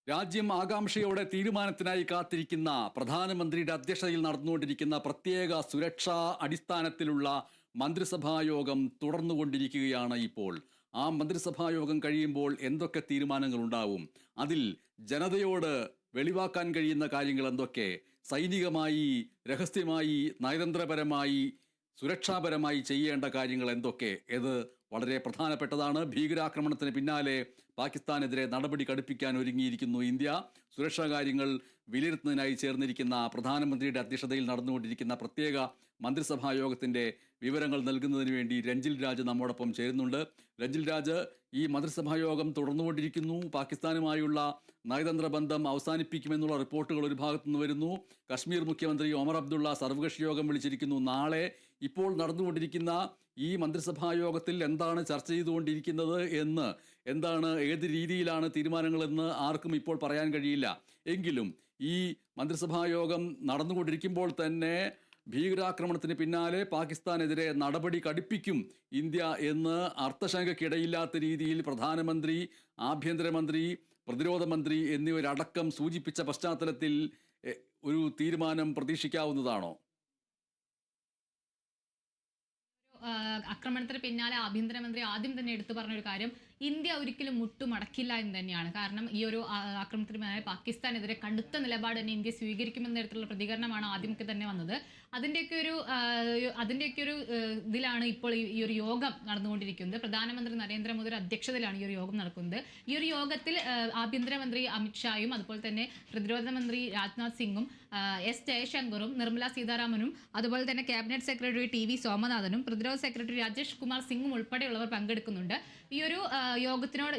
രാജ്യം ആകാംക്ഷയോടെ തീരുമാനത്തിനായി കാത്തിരിക്കുന്ന പ്രധാനമന്ത്രിയുടെ അധ്യക്ഷതയിൽ നടന്നുകൊണ്ടിരിക്കുന്ന പ്രത്യേക സുരക്ഷാ അടിസ്ഥാനത്തിലുള്ള മന്ത്രിസഭാ യോഗം തുടർന്നുകൊണ്ടിരിക്കുകയാണ് ഇപ്പോൾ. ആ മന്ത്രിസഭാ യോഗം കഴിയുമ്പോൾ എന്തൊക്കെ തീരുമാനങ്ങൾ ഉണ്ടാവും? അതിൽ ജനതയോട് വെളിവാക്കാൻ കഴിയുന്ന കാര്യങ്ങൾ എന്തൊക്കെ? സൈനികമായി, രഹസ്യമായി, നയതന്ത്രപരമായി, സുരക്ഷാപരമായി ചെയ്യേണ്ട കാര്യങ്ങൾ എന്തൊക്കെ? ഇത് വളരെ പ്രധാനപ്പെട്ടതാണ്. ഭീകരാക്രമണത്തിന് പിന്നാലെ പാകിസ്ഥാനെതിരെ നടപടി കടുപ്പിക്കാൻ ഒരുങ്ങിയിരിക്കുന്നു ഇന്ത്യ. സുരക്ഷാ കാര്യങ്ങൾ വിലയിരുത്തുന്നതിനായി ചേർന്നിരിക്കുന്ന പ്രധാനമന്ത്രിയുടെ അധ്യക്ഷതയിൽ നടന്നുകൊണ്ടിരിക്കുന്ന പ്രത്യേക മന്ത്രിസഭാ യോഗത്തിൻ്റെ വിവരങ്ങൾ നൽകുന്നതിന് വേണ്ടി രഞ്ജിൽ രാജ് നമ്മോടൊപ്പം ചേരുന്നുണ്ട്. രഞ്ജിൽ രാജ്, ഈ മന്ത്രിസഭാ യോഗം തുടർന്നുകൊണ്ടിരിക്കുന്നു. പാകിസ്ഥാനുമായുള്ള നയതന്ത്ര ബന്ധം അവസാനിപ്പിക്കുമെന്നുള്ള റിപ്പോർട്ടുകൾ ഒരു ഭാഗത്തുനിന്ന് വരുന്നു. കശ്മീർ മുഖ്യമന്ത്രി ഒമർ അബ്ദുള്ള സർവകക്ഷി യോഗം വിളിച്ചിരിക്കുന്നു നാളെ. ഇപ്പോൾ നടന്നുകൊണ്ടിരിക്കുന്ന ഈ മന്ത്രിസഭാ യോഗത്തിൽ എന്താണ് ചർച്ച ചെയ്തുകൊണ്ടിരിക്കുന്നത് എന്ന്, ഏത് രീതിയിലാണ് തീരുമാനങ്ങളെന്ന് ആർക്കും ഇപ്പോൾ പറയാൻ കഴിയില്ല. എങ്കിലും ഈ മന്ത്രിസഭാ യോഗം നടന്നുകൊണ്ടിരിക്കുമ്പോൾ തന്നെ ഭീകരാക്രമണത്തിന് പിന്നാലെ പാകിസ്ഥാനെതിരെ നടപടി കടുപ്പിക്കും ഇന്ത്യ എന്ന് അർത്ഥശങ്കയ്ക്കിടയില്ലാത്ത രീതിയിൽ പ്രധാനമന്ത്രി, ആഭ്യന്തരമന്ത്രി, പ്രതിരോധ മന്ത്രി എന്നിവരടക്കം സൂചിപ്പിച്ച പശ്ചാത്തലത്തിൽ ഒരു തീരുമാനം പ്രതീക്ഷിക്കാവുന്നതാണോ? ആക്രമണത്തിന് പിന്നാലെ ആഭ്യന്തരമന്ത്രി ആദ്യം തന്നെ എടുത്തു പറഞ്ഞൊരു കാര്യം, ഇന്ത്യ ഒരിക്കലും മുട്ടുമടക്കില്ല എന്ന് തന്നെയാണ്. കാരണം ഈ ഒരു ആക്രമണത്തിന് പിന്നാലെ പാകിസ്ഥാനെതിരെ കടുത്ത നിലപാട് തന്നെ ഇന്ത്യ സ്വീകരിക്കുമെന്ന തരത്തിലുള്ള പ്രതികരണമാണ് ആദ്യമൊക്കെ തന്നെ വന്നത്. അതിൻ്റെയൊക്കെ ഒരു ഇതിലാണ് ഇപ്പോൾ ഈ ഒരു യോഗം നടന്നുകൊണ്ടിരിക്കുന്നത്. പ്രധാനമന്ത്രി നരേന്ദ്രമോദിയുടെ അധ്യക്ഷതയിലാണ് ഈ ഒരു യോഗം നടക്കുന്നത്. ഈ ഒരു യോഗത്തിൽ ആഭ്യന്തരമന്ത്രി അമിത്ഷായും അതുപോലെ തന്നെ പ്രതിരോധ മന്ത്രി രാജ്നാഥ് സിംഗും എസ് ജയശങ്കറും നിർമ്മല സീതാരാമനും അതുപോലെ തന്നെ ക്യാബിനറ്റ് സെക്രട്ടറി ടി.വി. സോമനാഥനും പ്രതിരോധ സെക്രട്ടറി രാജേഷ് കുമാർ സിംഗും ഉൾപ്പെടെയുള്ളവർ പങ്കെടുക്കുന്നുണ്ട്. ഈ ഒരു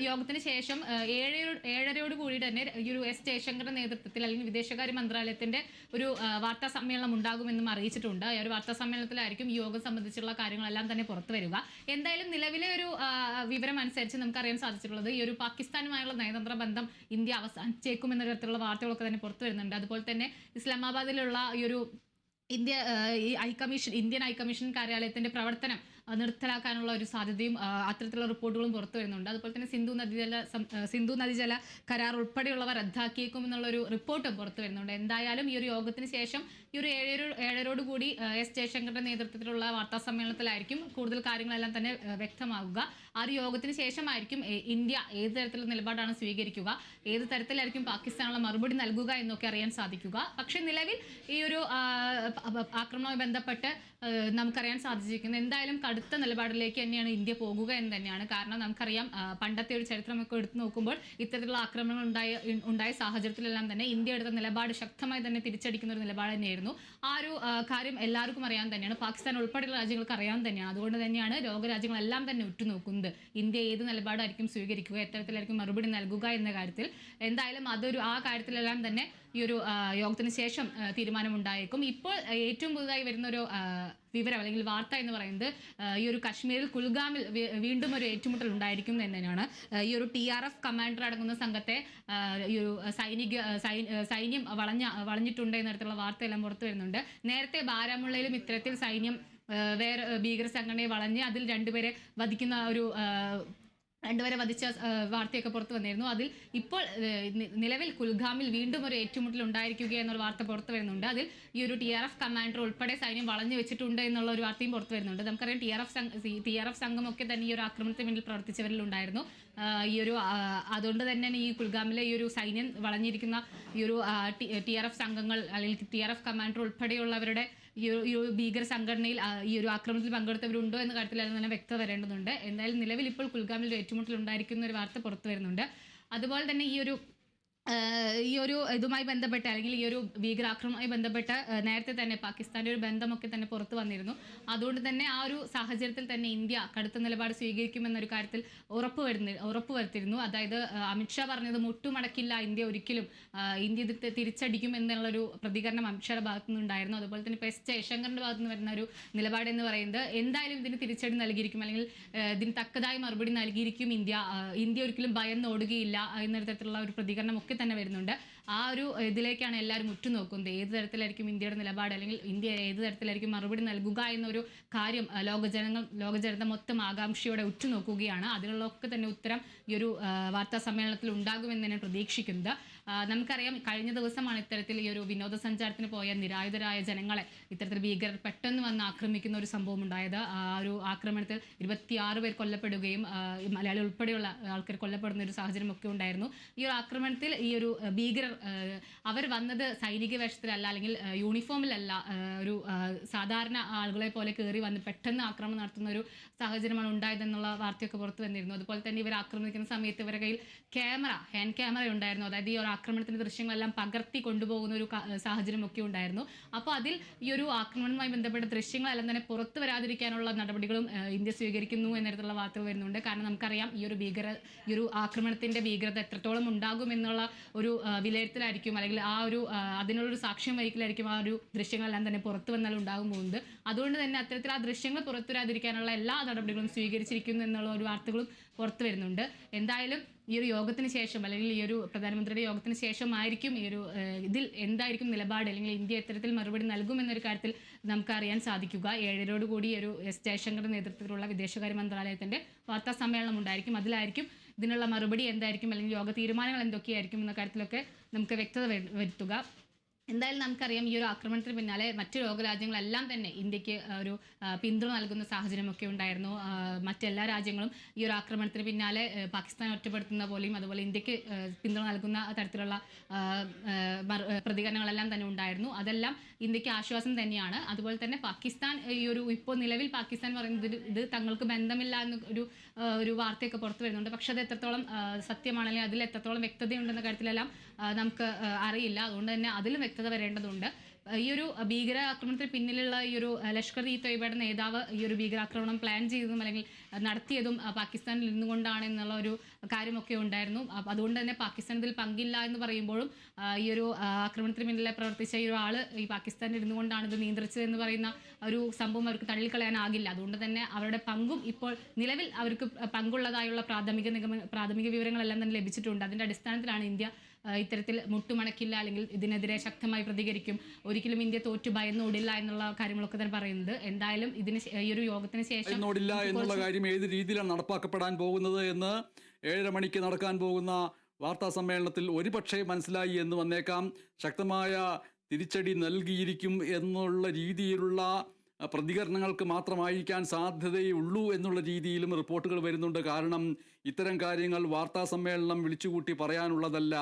യോഗത്തിന് ശേഷം 7:30 കൂടി തന്നെ ഈ ഒരു എസ് ജയശങ്കറിന്റെ നേതൃത്വത്തിൽ അല്ലെങ്കിൽ വിദേശകാര്യ മന്ത്രാലയത്തിന്റെ ഒരു വാർത്താ സമ്മേളനം ഉണ്ടാകുമെന്നും അറിയിച്ചിട്ടുണ്ട്. ഈ ഒരു വാർത്താ സമ്മേളനത്തിലായിരിക്കും ഈ യോഗം സംബന്ധിച്ചുള്ള കാര്യങ്ങളെല്ലാം തന്നെ പുറത്തു വരിക. എന്തായാലും നിലവിലെ ഒരു വിവരം അനുസരിച്ച് നമുക്കറിയാൻ സാധിച്ചിട്ടുള്ളത്, ഈ ഒരു പാകിസ്ഥാനുമായുള്ള നയതന്ത്ര ബന്ധം ഇന്ത്യ അവസാനിച്ചേക്കുമെന്ന തരത്തിലുള്ള വാർത്തകളൊക്കെ തന്നെ പുറത്തു വരുന്നുണ്ട്. അതുപോലെ തന്നെ ഇസ്ലാമാബാദിലുള്ള ഈ ഒരു ഇന്ത്യൻ ഹൈക്കമ്മീഷൻ കാര്യാലയത്തിന്റെ പ്രവർത്തനം നിർത്തലാക്കാനുള്ള ഒരു സാധ്യതയും അത്തരത്തിലുള്ള റിപ്പോർട്ടുകളും പുറത്തു വരുന്നുണ്ട്. അതുപോലെ തന്നെ സിന്ധു നദീജല കരാർ ഉൾപ്പെടെയുള്ളവ റദ്ദാക്കിയേക്കും എന്നുള്ളൊരു റിപ്പോർട്ടും പുറത്തു വരുന്നുണ്ട്. എന്തായാലും ഈ ഒരു യോഗത്തിന് ശേഷം ഈ ഒരു 7:30 കൂടി എസ് ജയശങ്കറിന്റെ നേതൃത്വത്തിലുള്ള വാർത്താ സമ്മേളനത്തിലായിരിക്കും കൂടുതൽ കാര്യങ്ങളെല്ലാം തന്നെ വ്യക്തമാകുക. ആ ഒരു യോഗത്തിന് ശേഷമായിരിക്കും ഇന്ത്യ ഏത് തരത്തിലുള്ള നിലപാടാണ് സ്വീകരിക്കുക, ഏത് തരത്തിലായിരിക്കും പാകിസ്ഥാനുള്ള മറുപടി നൽകുക എന്നൊക്കെ അറിയാൻ സാധിക്കുക. പക്ഷെ നിലവിൽ ഈ ഒരു ആക്രമണവുമായി ബന്ധപ്പെട്ട് നമുക്കറിയാൻ സാധിച്ചിരിക്കുന്നത് എന്തായാലും കടുത്ത നിലപാടിലേക്ക് തന്നെയാണ് ഇന്ത്യ പോകുക എന്ന് തന്നെയാണ്. കാരണം നമുക്കറിയാം, പണ്ടത്തെ ഒരു ചരിത്രമൊക്കെ എടുത്തു നോക്കുമ്പോൾ ഇത്തരത്തിലുള്ള ആക്രമണങ്ങൾ ഉണ്ടായ സാഹചര്യത്തിലെല്ലാം തന്നെ ഇന്ത്യ എടുത്ത നിലപാട് ശക്തമായി തന്നെ തിരിച്ചടിക്കുന്ന ഒരു നിലപാട് തന്നെയായിരുന്നു. ആ ഒരു കാര്യം എല്ലാവർക്കും അറിയാൻ തന്നെയാണ്, പാകിസ്ഥാൻ ഉൾപ്പെടെയുള്ള രാജ്യങ്ങൾക്ക് അറിയാൻ തന്നെയാണ്. അതുകൊണ്ട് തന്നെയാണ് ലോകരാജ്യങ്ങളെല്ലാം തന്നെ ഉറ്റുനോക്കുന്നത് ഇന്ത്യ ഏത് നിലപാടായിരിക്കും സ്വീകരിക്കുക, എത്തരത്തിലായിരിക്കും മറുപടി നൽകുക എന്ന കാര്യത്തിൽ. എന്തായാലും ആ കാര്യത്തിലെല്ലാം തന്നെ ഈ ഒരു യോഗത്തിന് ശേഷം തീരുമാനമുണ്ടായേക്കും. ഇപ്പോൾ ഏറ്റവും പുതുതായി വരുന്ന ഒരു വിവരം അല്ലെങ്കിൽ വാർത്ത എന്ന് പറയുന്നത്, ഈ ഒരു കശ്മീരിൽ കുൽഗാമിൽ വീണ്ടും ഒരു ഏറ്റുമുട്ടൽ ഉണ്ടായിരിക്കും എന്ന് തന്നെയാണ്. ഈ ഒരു TRF കമാൻഡർ അടങ്ങുന്ന സംഘത്തെ ഈ ഒരു സൈന്യം വളഞ്ഞിട്ടുണ്ട് എന്ന തരത്തിലുള്ള വാർത്തയെല്ലാം പുറത്തു വരുന്നുണ്ട്. നേരത്തെ ബാരാമുള്ളയിലും ഇത്തരത്തിൽ സൈന്യം വേറെ ഭീകര സംഘടനയെ വളഞ്ഞ് അതിൽ രണ്ടുപേരെ വധിച്ച വാർത്തയൊക്കെ പുറത്തു വന്നിരുന്നു. അതിൽ ഇപ്പോൾ നിലവിൽ കുൽഗാമിൽ വീണ്ടും ഒരു ഏറ്റുമുട്ടൽ ഉണ്ടായിരിക്കുക എന്നുള്ള വാർത്ത പുറത്തു വരുന്നുണ്ട്. അതിൽ ഈ ഒരു TRF കമാൻഡർ ഉൾപ്പെടെ സൈന്യം വളഞ്ഞു വെച്ചിട്ടുണ്ട് എന്നുള്ള ഒരു വാർത്തയും പുറത്തു വരുന്നുണ്ട്. നമുക്കറിയാം TRF സംഘമൊക്കെ തന്നെ ഈ ഒരു ആക്രമണത്തിന് പിന്നിൽ പ്രവർത്തിച്ചവരിലുണ്ടായിരുന്നു. അതുകൊണ്ട് തന്നെ ഈ കുൽഗാമിലെ ഈ ഒരു സൈന്യം വളഞ്ഞിരിക്കുന്ന ഈ ഒരു TRF സംഘങ്ങൾ അല്ലെങ്കിൽ TRF കമാൻഡർ ഉൾപ്പെടെയുള്ളവരുടെ ഈ ഒരു ഭീകര സംഘടനയിൽ ഈ ഒരു ആക്രമണത്തിൽ പങ്കെടുത്തവരുണ്ടോ എന്ന കാര്യത്തിൽ തന്നെ വ്യക്തത വരേണ്ടതുണ്ട്. എന്തായാലും നിലവിൽ ഇപ്പോൾ കുൽഗാമിൽ ഒരു ഏറ്റുമുട്ടൽ ഉണ്ടായിരിക്കുന്ന ഒരു വാർത്ത പുറത്തു വരുന്നുണ്ട്. അതുപോലെ തന്നെ ഈ ഒരു ഇതുമായി ബന്ധപ്പെട്ട് അല്ലെങ്കിൽ ഈ ഒരു ഭീകരാക്രമണവുമായി ബന്ധപ്പെട്ട് നേരത്തെ തന്നെ പാകിസ്ഥാന്റെ ഒരു ബന്ധമൊക്കെ തന്നെ പുറത്തു വന്നിരുന്നു. അതുകൊണ്ട് തന്നെ ആ ഒരു സാഹചര്യത്തിൽ തന്നെ ഇന്ത്യ കടുത്ത നിലപാട് സ്വീകരിക്കുമെന്നൊരു കാര്യത്തിൽ ഉറപ്പ് വരുത്തിയിരുന്നു. അതായത് അമിത്ഷാ പറഞ്ഞത് മുട്ടുമടക്കില്ല ഇന്ത്യ ഒരിക്കലും, ഇന്ത്യ ഇത് തിരിച്ചടിക്കും എന്നുള്ളൊരു പ്രതികരണം അമിത്ഷായുടെ ഭാഗത്തുനിന്നുണ്ടായിരുന്നു. അതുപോലെ തന്നെ ഇപ്പോൾ എസ് ജയശങ്കറിന്റെ ഭാഗത്തുനിന്ന് വരുന്ന ഒരു നിലപാട് എന്ന് പറയുന്നത്, എന്തായാലും ഇതിന് തിരിച്ചടി നൽകിയിരിക്കും അല്ലെങ്കിൽ ഇതിന് തക്കതായ മറുപടി നൽകിയിരിക്കും ഇന്ത്യ ഒരിക്കലും ഭയന്നോടുകയില്ല എന്നൊരു തരത്തിലുള്ള ഒരു പ്രതികരണം ഒക്കെ തന്നെ വരുന്നുണ്ട്. ആ ഒരു ഇതിലേക്കാണ് എല്ലാവരും ഉറ്റുനോക്കുന്നത്. ഏത് തരത്തിലായിരിക്കും ഇന്ത്യയുടെ നിലപാട്, അല്ലെങ്കിൽ ഇന്ത്യ ഏത് തരത്തിലായിരിക്കും മറുപടി നൽകുക എന്നൊരു കാര്യം ലോകജനത മൊത്തം ആകാംക്ഷയോടെ ഉറ്റുനോക്കുകയാണ്. അതിനുള്ളൊക്കെ തന്നെ ഉത്തരം ഈ ഒരു വാർത്താ സമ്മേളനത്തിൽ ഉണ്ടാകുമെന്ന് തന്നെ പ്രതീക്ഷിക്കുന്നത്. നമുക്കറിയാം, കഴിഞ്ഞ ദിവസമാണ് ഇത്തരത്തിൽ ഈ ഒരു വിനോദസഞ്ചാരത്തിന് പോയ നിരായുധരായ ജനങ്ങളെ ഇത്തരത്തിൽ ഭീകരർ പെട്ടെന്ന് വന്ന് ആക്രമിക്കുന്ന ഒരു സംഭവം ഉണ്ടായത്. ആ ഒരു ആക്രമണത്തിൽ 26 പേർ കൊല്ലപ്പെടുകയും മലയാളി ഉൾപ്പെടെയുള്ള ആൾക്കാർ കൊല്ലപ്പെടുന്ന ഒരു സാഹചര്യമൊക്കെ ഉണ്ടായിരുന്നു. ഈ ഒരു ആക്രമണത്തിൽ ഈ ഒരു ഭീകരർ അവർ വന്നത് സൈനിക വേഷത്തിലല്ല, അല്ലെങ്കിൽ യൂണിഫോമിലല്ല, ഒരു സാധാരണ ആളുകളെ പോലെ കയറി വന്ന് പെട്ടെന്ന് ആക്രമണം നടത്തുന്ന ഒരു സാഹചര്യമാണ് ഉണ്ടായതെന്നുള്ള വാർത്തയൊക്കെ പുറത്തു വന്നിരുന്നു. അതുപോലെ തന്നെ ഇവർ ആക്രമിക്കുന്ന സമയത്ത് ഇവരുടെ കയ്യിൽ ഹാൻഡ് ക്യാമറ ഉണ്ടായിരുന്നു. അതായത് ഈ ഒരു ആക്രമണത്തിന്റെ ദൃശ്യങ്ങളെല്ലാം പകർത്തി കൊണ്ടുപോകുന്ന ഒരു സാഹചര്യമൊക്കെ ഉണ്ടായിരുന്നു. അപ്പോൾ അതിൽ ഈ ഒരു ആക്രമണവുമായി ബന്ധപ്പെട്ട ദൃശ്യങ്ങളെല്ലാം തന്നെ പുറത്തു വരാതിരിക്കാനുള്ള നടപടികളും ഇന്ത്യ സ്വീകരിക്കുന്നു എന്നതിലുള്ള വാർത്തകൾ വരുന്നുണ്ട്. കാരണം നമുക്കറിയാം, ഈ ഒരു ആക്രമണത്തിന്റെ ഭീകരത എത്രത്തോളം ഉണ്ടാകുമെന്നുള്ള ഒരു വിലയിരുത്തലായിരിക്കും, അല്ലെങ്കിൽ ആ ഒരു അതിനുള്ളൊരു സാക്ഷ്യം വഹിക്കലായിരിക്കും ആ ഒരു ദൃശ്യങ്ങളെല്ലാം തന്നെ പുറത്തു വന്നാൽ ഉണ്ടാകും പോകുന്നത്. അതുകൊണ്ട് തന്നെ അത്തരത്തിൽ ആ ദൃശ്യങ്ങൾ പുറത്തു വരാതിരിക്കാനുള്ള എല്ലാ നടപടികളും സ്വീകരിച്ചിരിക്കുന്നു എന്നുള്ള ഒരു വാർത്തകളും പുറത്തു വരുന്നുണ്ട്. എന്തായാലും ഈ ഒരു യോഗത്തിന് ശേഷം, അല്ലെങ്കിൽ ഈ ഒരു പ്രധാനമന്ത്രിയുടെ യോഗത്തിന് ശേഷമായിരിക്കും ഈ ഒരു ഇതിൽ എന്തായിരിക്കും നിലപാട്, അല്ലെങ്കിൽ ഇന്ത്യ ഇത്തരത്തിൽ മറുപടി നൽകുമെന്നൊരു കാര്യത്തിൽ നമുക്ക് അറിയാൻ സാധിക്കുക. 7 കൂടി ഒരു എസ് ജയശങ്കറിന്റെ നേതൃത്വത്തിലുള്ള വിദേശകാര്യ മന്ത്രാലയത്തിന്റെ വാർത്താ സമ്മേളനം ഉണ്ടായിരിക്കും. അതിലായിരിക്കും ഇതിനുള്ള മറുപടി എന്തായിരിക്കും, അല്ലെങ്കിൽ യോഗ തീരുമാനങ്ങൾ എന്തൊക്കെയായിരിക്കും എന്ന കാര്യത്തിലൊക്കെ നമുക്ക് വ്യക്തത വരുത്തുക. എന്തായാലും നമുക്കറിയാം, ഈ ഒരു ആക്രമണത്തിന് പിന്നാലെ മറ്റ് ലോകരാജ്യങ്ങളെല്ലാം തന്നെ ഇന്ത്യക്ക് ഒരു പിന്തുണ നൽകുന്ന സാഹചര്യമൊക്കെ ഉണ്ടായിരുന്നു. മറ്റെല്ലാ രാജ്യങ്ങളും ഈ ഒരു ആക്രമണത്തിന് പിന്നാലെ പാകിസ്ഥാൻ ഒറ്റപ്പെടുത്തുന്ന പോലെയും അതുപോലെ ഇന്ത്യക്ക് പിന്തുണ നൽകുന്ന തരത്തിലുള്ള പ്രതികരണങ്ങളെല്ലാം തന്നെ ഉണ്ടായിരുന്നു. അതെല്ലാം ഇന്ത്യക്ക് ആശ്വാസം തന്നെയാണ്. അതുപോലെ തന്നെ പാകിസ്ഥാൻ ഇപ്പോൾ നിലവിൽ പാകിസ്ഥാൻ പറയുന്നത് ഇത് തങ്ങൾക്ക് ബന്ധമില്ല എന്ന ഒരു വാർത്തയൊക്കെ പുറത്തു വരുന്നുണ്ട്. പക്ഷെ അത് എത്രത്തോളം സത്യമാണെങ്കിൽ അതിൽ എത്രത്തോളം വ്യക്തതയുണ്ടെന്ന കാര്യത്തിലെല്ലാം നമുക്ക് അറിയില്ല. അതുകൊണ്ട് തന്നെ അതിലും വ്യക്തത വരേണ്ടതുണ്ട്. ഈ ഒരു ഭീകരാക്രമണത്തിന് പിന്നിലുള്ള ഈ ഒരു ലഷ്കർ ഇ തൊയ്ബയുടെ നേതാവ് ഈ ഒരു ഭീകരാക്രമണം പ്ലാൻ ചെയ്തതും അല്ലെങ്കിൽ നടത്തിയതും പാകിസ്ഥാനിൽ ഇരുന്നുകൊണ്ടാണ് എന്നുള്ള ഒരു കാര്യമൊക്കെ ഉണ്ടായിരുന്നു. അതുകൊണ്ട് തന്നെ പാകിസ്ഥാൻ ഇതിൽ പങ്കില്ല എന്ന് പറയുമ്പോഴും ഈ ഒരു ആക്രമണത്തിന് പിന്നിലെ പ്രവർത്തിച്ച ഈ ഒരു ആള് ഈ പാകിസ്ഥാനിൽ ഇരുന്നുകൊണ്ടാണ് ഇത് നിയന്ത്രിച്ചത് എന്ന് പറയുന്ന ഒരു സംഭവം അവർക്ക് തള്ളിക്കളയാനാകില്ല. അതുകൊണ്ട് തന്നെ അവരുടെ പങ്കും ഇപ്പോൾ നിലവിൽ അവർക്ക് പങ്കുള്ളതായുള്ള പ്രാഥമിക വിവരങ്ങളെല്ലാം തന്നെ ലഭിച്ചിട്ടുണ്ട്. അതിൻ്റെ അടിസ്ഥാനത്തിലാണ് ഇന്ത്യ ഇത്തരത്തിൽ മുട്ടുമടക്കില്ല, അല്ലെങ്കിൽ ഇതിനെതിരെ ശക്തമായി പ്രതികരിക്കും, ഒരിക്കലും ഇന്ത്യ തോറ്റു ഭയന്നോടില്ല എന്നുള്ള കാര്യങ്ങളൊക്കെ തന്നെ പറയുന്നത്. എന്തായാലും ഈ ഒരു യോഗത്തിന് ശേഷം എന്നുള്ള കാര്യം ഏത് രീതിയിലാണ് നടപ്പാക്കപ്പെടാൻ പോകുന്നത് എന്ന് 7:30 മണിക്ക് നടക്കാൻ പോകുന്ന വാർത്താ സമ്മേളനത്തിൽ ഒരുപക്ഷെ മനസ്സിലായി എന്ന് വന്നേക്കാം. ശക്തമായ തിരിച്ചടി നൽകിയിരിക്കും എന്നുള്ള രീതിയിലുള്ള പ്രതികരണങ്ങൾക്ക് മാത്രമായിരിക്കാൻ സാധ്യതയുള്ളൂ എന്നുള്ള രീതിയിലും റിപ്പോർട്ടുകൾ വരുന്നുണ്ട്. കാരണം ഇത്തരം കാര്യങ്ങൾ വാർത്താ സമ്മേളനം വിളിച്ചുകൂട്ടി പറയാനുള്ളതല്ല,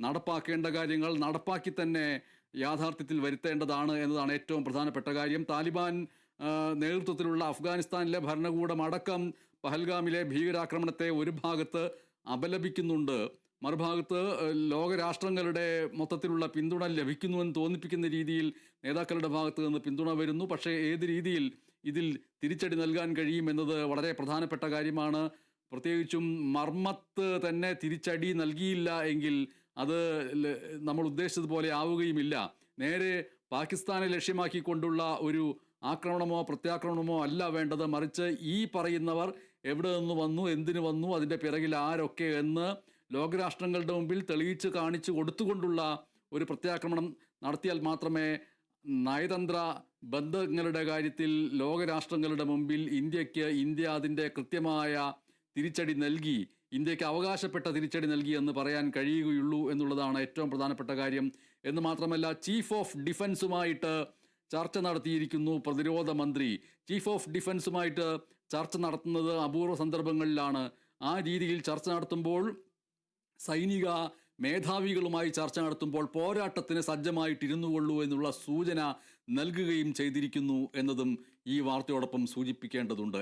നടപ്പാക്കേണ്ട കാര്യങ്ങൾ നടപ്പാക്കി തന്നെ യാഥാർത്ഥ്യത്തിൽ വരുത്തേണ്ടതാണ് എന്നതാണ് ഏറ്റവും പ്രധാനപ്പെട്ട കാര്യം. താലിബാൻ നേതൃത്വത്തിലുള്ള അഫ്ഗാനിസ്ഥാനിലെ ഭരണകൂടം അടക്കം പഹൽഗാമിലെ ഭീകരാക്രമണത്തെ ഒരു ഭാഗത്ത് അപലപിക്കുന്നുണ്ട്, മറുഭാഗത്ത് ലോകരാഷ്ട്രങ്ങളുടെ മൊത്തത്തിലുള്ള പിന്തുണ ലഭിക്കുന്നുവെന്ന് തോന്നിപ്പിക്കുന്ന രീതിയിൽ നേതാക്കളുടെ ഭാഗത്ത് നിന്ന് പിന്തുണ വരുന്നു. പക്ഷേ ഏത് രീതിയിൽ ഇതിൽ തിരിച്ചടി നൽകാൻ കഴിയുമെന്നത് വളരെ പ്രധാനപ്പെട്ട കാര്യമാണ്. പ്രത്യേകിച്ചും മർമ്മത്ത് തന്നെ തിരിച്ചടി നൽകിയില്ല എങ്കിൽ അത് നമ്മൾ ഉദ്ദേശിച്ചതുപോലെ ആവുകയുമില്ല. നേരെ പാകിസ്ഥാനെ ലക്ഷ്യമാക്കിക്കൊണ്ടുള്ള ഒരു ആക്രമണമോ പ്രത്യാക്രമണമോ അല്ല വേണ്ടത്, മറിച്ച് ഈ പറയുന്നവർ എവിടെ നിന്ന് വന്നു, എന്തിനു വന്നു, അതിൻ്റെ പിറകിൽ ആരൊക്കെ എന്ന് ലോകരാഷ്ട്രങ്ങളുടെ മുമ്പിൽ തെളിയിച്ച് കാണിച്ചു കൊടുത്തുകൊണ്ടുള്ള ഒരു പ്രത്യാക്രമണം നടത്തിയാൽ മാത്രമേ നയതന്ത്ര ബന്ധങ്ങളുടെ കാര്യത്തിൽ ലോകരാഷ്ട്രങ്ങളുടെ മുമ്പിൽ ഇന്ത്യ അതിൻ്റെ കൃത്യമായ തിരിച്ചടി നൽകി, ഇന്ത്യക്ക് അവകാശപ്പെട്ട തിരിച്ചടി നൽകി എന്ന് പറയാൻ കഴിയുകയുള്ളൂ എന്നുള്ളതാണ് ഏറ്റവും പ്രധാനപ്പെട്ട കാര്യം. എന്ന് മാത്രമല്ല, ചീഫ് ഓഫ് ഡിഫൻസുമായിട്ട് ചർച്ച നടത്തിയിരിക്കുന്നു പ്രതിരോധ മന്ത്രി. ചീഫ് ഓഫ് ഡിഫൻസുമായിട്ട് ചർച്ച നടത്തുന്നത് അപൂർവ സന്ദർഭങ്ങളിലാണ്. ആ രീതിയിൽ ചർച്ച നടത്തുമ്പോൾ, സൈനിക മേധാവികളുമായി ചർച്ച നടത്തുമ്പോൾ പോരാട്ടത്തിന് സജ്ജമായിട്ടിരുന്നുകൊള്ളൂ എന്നുള്ള സൂചന നൽകുകയും ചെയ്തിരിക്കുന്നു എന്നതും ഈ വാർത്തയോടൊപ്പം സൂചിപ്പിക്കേണ്ടതുണ്ട്.